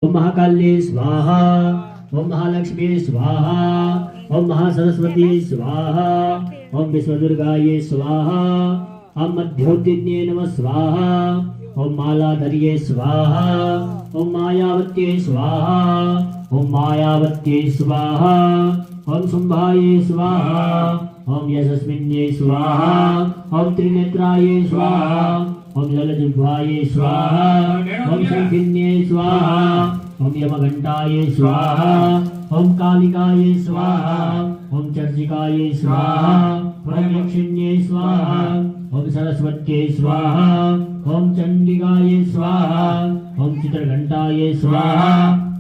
ओम महाकाल्ये स्वाहा, ओम महालक्ष्मी स्वाहा, ओम महासरस्वती स्वाहा, ओम विश्वदुर्गाये स्वाहा, ओम मध्योदिन्ये नमः स्वाहा, ओम मालाधर्ये स्वाहा, ओम मायावत्ये स्वाहा, ओम मायावत्ये स्वाहा, ओम शुंभाये स्वाहा, ओम यशस्विन्ये स्वाहा, ओम त्रिनेत्राये स्वाहा, ओम जलजिह्वाये स्वाहा, ओम शंखिन्ये स्वाहा, ओम यमघंटाये स्वाहा, ओम कालिकाये स्वाहा, ओम चर्चिकाये स्वाहा, ओम यक्षिण्ये स्वाहा, ओम सरस्वत्यै स्वाहा, ओम चंडिकाये स्वाहा, ओम चित्रघंटाये स्वाहा,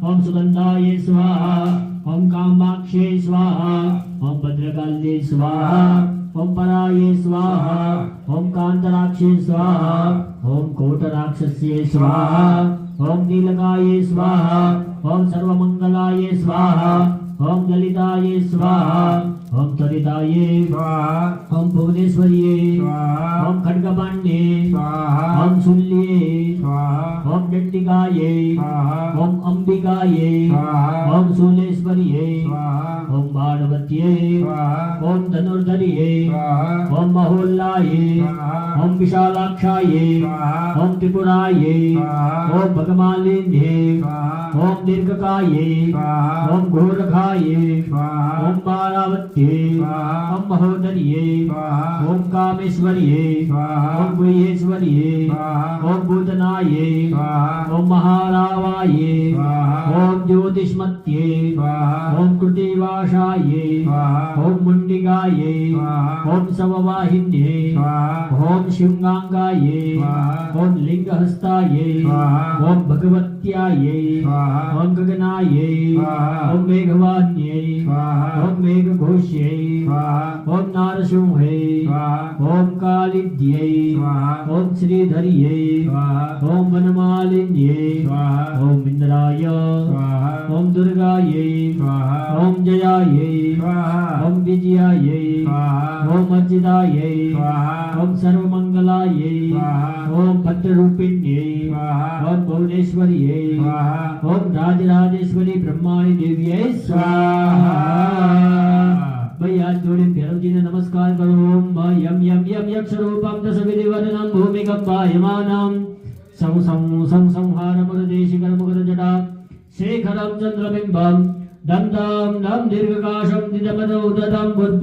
ओम सुगंधाये स्वाहा, ओम कामाक्षे स्वाहा, ओम भद्रकाल्ये स्वाहा, ओम पराये स्वाहा, ओम कांतराक्षे स्वाहा, ओम कोटराक्षस्ये स्वाहा, ओम नीलकाये स्वाहा, ओम सर्वमंगलाये स्वाहा, ओम ललिताये स्वाहा, ओम त्वरिताये स्वाहा, ओम भुवनेश्वर्ये स्वाहा, ओम खड्गपाण्ये स्वाहा, ओम शूल्ये स्वाहा, ओम दंडिकाये स्वाहा, ओम अंबिकाये स्वाहा, ओम शूलेश्वर्ये स्वाहा, ओम बाणवत्ये स्वाहा, ओम धनुर्धर्ये स्वाहा, ओम महोल्लाये स्वाहा, ओम विशालाक्षाये स्वाहा, ओम त्रिपुराये स्वाहा, ओम भगमालिन्ये स्वाहा, ओम दीर्घकाये स्वाहा, ओम घोरखाये स्वाहा, ओम बारावत्ये स्वाहा, ओम महोदर्ये स्वाहा, ओम कामेश्वर्ये स्वाहा, ओम गुह्येश्वर्ये स्वाहा, ओम भूतनाये स्वाहा, ओम महारावाये स्वाहा, ओम ज्योतिष्मत्ये स्वाहा, ओम कृतिवासाये स्वाहा, ओम मुंडिकाये स्वाहा, ओम समवाहिन्ये स्वाहा, ओम शिवगांगाये स्वाहा, ओम लिंगहस्ताये स्वाहा, ओम भगवत्याये स्वाहा, ओम गगनाये स्वाहा, ओम मेघवान्ये स्वाहा, ओम मेघघोष्ये स्वाहा, ओम नारसिंहे स्वाहा, ओम कालिद्ये स्वाहा, ओम श्रीधर्ये स्वाहा, ओम वनमालिन्ये स्वाहा, ओम इंद्राय स्वाहा, ओम दुर्गाये स्वाहा, ओम जयाये स्वाहा, ओम विजयाये स्वाहा, ओम अर्चिताये स्वाहा, ओम सर्वमंगलाये स्वाहा, ओम भद्ररूपिण्ये स्वाहा, ओम भुवनेश्वर्ये स्वाहा, ओम राजराजेश्वरी ब्रह्माणी देव्यै स्वाहा। भाई हाथ जोड़े भैरव जी ने नमस्कार करो। ओम यम यम यम यक्ष रूपम दश विधिवदनम भूमिकं वायमानं सं सं सं संहारमुरदेशिकं मुकुटजटा शेखरं चंद्रबिंबं दं दं दं दीर्घकाशं दिदमदौ ददं